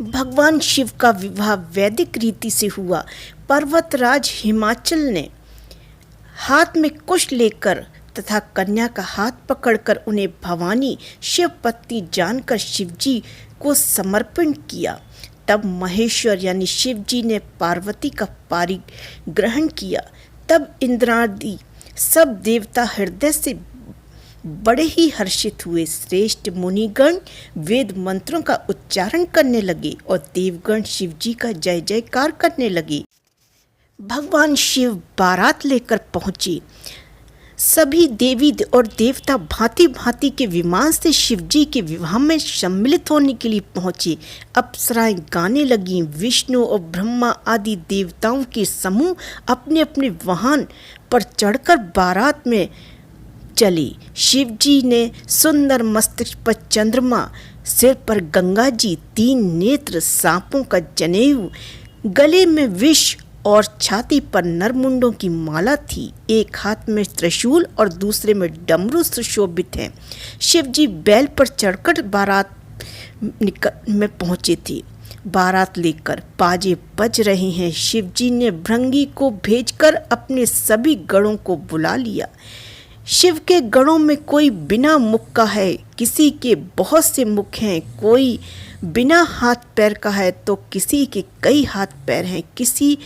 भगवान शिव का विवाह वैदिक रीति से हुआ। पर्वतराज हिमाचल ने हाथ में कुश लेकर तथा कन्या का हाथ पकड़कर उन्हें भवानी शिव पत्नी जानकर शिवजी को समर्पण किया। तब महेश्वर यानी शिवजी ने पार्वती का पारिग्रहण किया। तब इंद्रादि सब देवता हृदय से बड़े ही हर्षित हुए। श्रेष्ठ मुनिगण वेद मंत्रों का उच्चारण करने लगे और देवगण शिवजी का जय जयकार करने लगे। भगवान शिव बारात लेकर पहुँचे। सभी देवी और देवता भांति भांति के विमान से शिवजी के विवाह में सम्मिलित होने के लिए पहुँचे। अप्सराएं गाने लगीं। विष्णु और ब्रह्मा आदि देवताओं के समूह अपने अपने वाहन पर चढ़कर बारात में चले। शिवजी ने सुंदर मस्तक पर चंद्रमा, सिर पर गंगा जी, 3 नेत्र, सांपों का जनेऊ, गले में विष और छाती पर नरमुंडों की माला थी। एक हाथ में त्रिशूल और दूसरे में डमरू सुशोभित है। शिवजी बैल पर चढ़कर बारात में पहुँचे थे। बारात लेकर बाजे बज रहे हैं। शिवजी ने भृंगी को भेजकर अपने सभी गणों को बुला लिया। शिव के गणों में कोई बिना मुख का है, किसी के बहुत से मुख हैं, कोई बिना हाथ पैर का है तो किसी के कई हाथ पैर हैं, किसी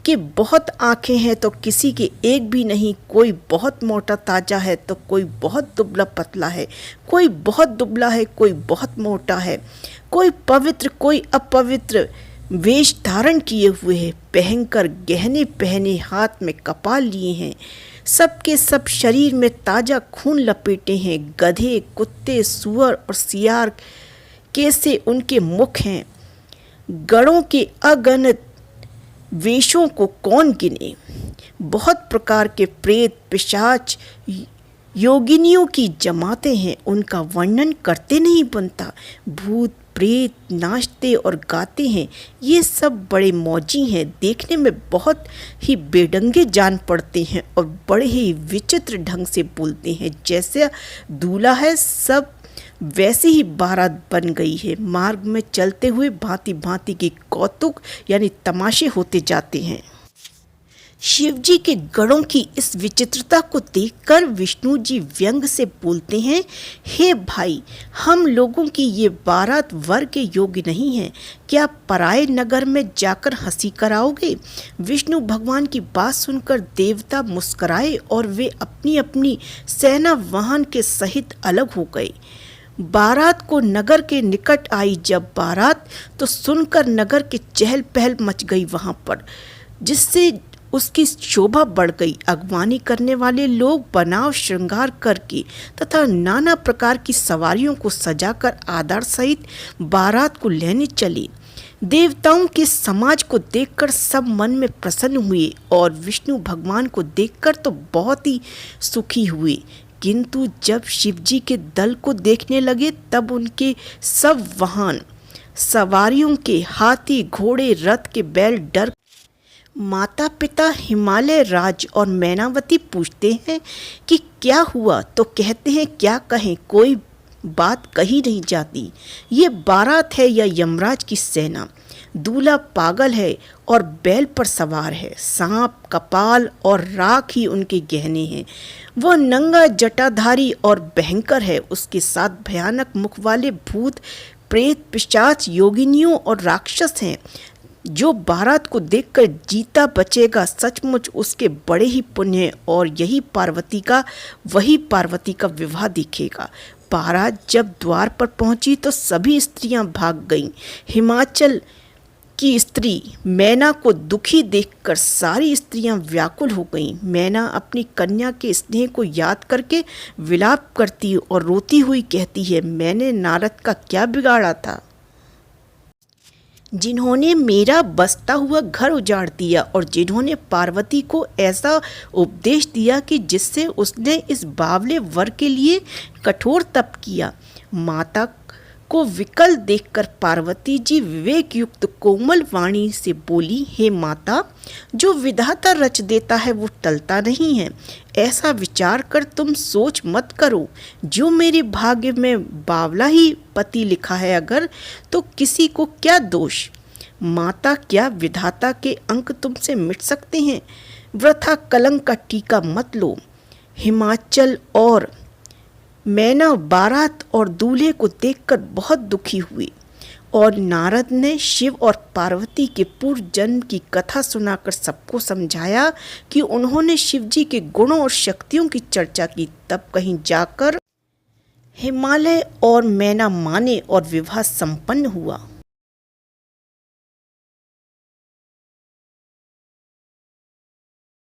के बहुत आँखें हैं तो किसी के एक भी नहीं, कोई बहुत मोटा ताजा है तो कोई बहुत दुबला पतला है, कोई बहुत दुबला है, कोई बहुत मोटा है, कोई पवित्र कोई अपवित्र वेश धारण किए हुए है, पहनकर गहने पहने, हाथ में कपाल लिए हैं, सबके सब शरीर में ताजा खून लपेटे हैं। गधे, कुत्ते, सुअर और सियार कैसे उनके मुख हैं। गणों के अगणित वेशों को कौन गिने। बहुत प्रकार के प्रेत, पिशाच, योगिनियों की जमातें हैं, उनका वर्णन करते नहीं बनता। भूत प्रेत नाचते और गाते हैं। ये सब बड़े मौजी हैं, देखने में बहुत ही बेढंगे जान पड़ते हैं और बड़े ही विचित्र ढंग से बोलते हैं। जैसे दूल्हा है सब वैसे ही बारात बन गई है। मार्ग में चलते हुए भांति भांति के कौतुक यानी तमाशे होते जाते हैं। शिवजी के गणों की इस विचित्रता को देखकर विष्णु जी व्यंग से बोलते हैं, हे भाई, हम लोगों की ये बारात वर के योग्य नहीं है, क्या पराये नगर में जाकर हंसी कराओगे। विष्णु भगवान की बात सुनकर देवता मुस्कुराए और वे अपनी अपनी सेना वाहन के सहित अलग हो गए। बारात को नगर के निकट आई जब बारात तो सुनकर नगर के चहल पहल मच गई वहाँ पर, जिससे उसकी शोभा बढ़ गई। अगवानी करने वाले लोग बनाव श्रृंगार करके तथा नाना प्रकार की सवारियों को सजाकर आदर सहित बारात को लेने चले। देवताओं के समाज को देखकर सब मन में प्रसन्न हुए और विष्णु भगवान को देखकर तो बहुत ही सुखी हुए। किंतु जब शिवजी के दल को देखने लगे तब उनके सब वाहन सवारियों के हाथी, घोड़े, रथ के बैल डर। माता पिता हिमालय राज और मैनावती पूछते हैं कि क्या हुआ, तो कहते हैं क्या कहें, कोई बात कही नहीं जाती। ये बारात है या यमराज की सेना। दूल्हा पागल है और बैल पर सवार है। सांप, कपाल और राख ही उनके गहने हैं। वह नंगा जटाधारी और भयंकर है। उसके साथ भयानक मुख वाले भूत, प्रेत, पिशाच, योगिनियों और राक्षस हैं। जो बारात को देखकर जीता बचेगा सचमुच उसके बड़े ही पुण्य और वही पार्वती का विवाह दिखेगा। बारात जब द्वार पर पहुंची तो सभी स्त्रियां भाग गईं। हिमाचल की स्त्री मैना को दुखी देखकर सारी स्त्रियां व्याकुल हो गईं। मैना अपनी कन्या के स्नेह को याद करके विलाप करती और रोती हुई कहती है, मैंने नारद का क्या बिगाड़ा था, जिन्होंने मेरा बसता हुआ घर उजाड़ दिया और जिन्होंने पार्वती को ऐसा उपदेश दिया कि जिससे उसने इस बावले वर के लिए कठोर तप किया। माता को विकल देखकर पार्वती जी विवेक युक्त कोमल वाणी से बोली, हे माता, जो विधाता रच देता है वो टलता नहीं है। ऐसा विचार कर तुम सोच मत करो। जो मेरे भाग्य में बावला ही पति लिखा है अगर, तो किसी को क्या दोष। माता, क्या विधाता के अंक तुमसे मिट सकते हैं? वृथा कलंक का टीका मत लो। हिमाचल और मैना बारात और दूल्हे को देखकर बहुत दुखी हुए और नारद ने शिव और पार्वती के पूर्व जन्म की कथा सुनाकर सबको समझाया कि उन्होंने शिव जी के गुणों और शक्तियों की चर्चा की। तब कहीं जाकर हिमालय और मैना माने और विवाह संपन्न हुआ।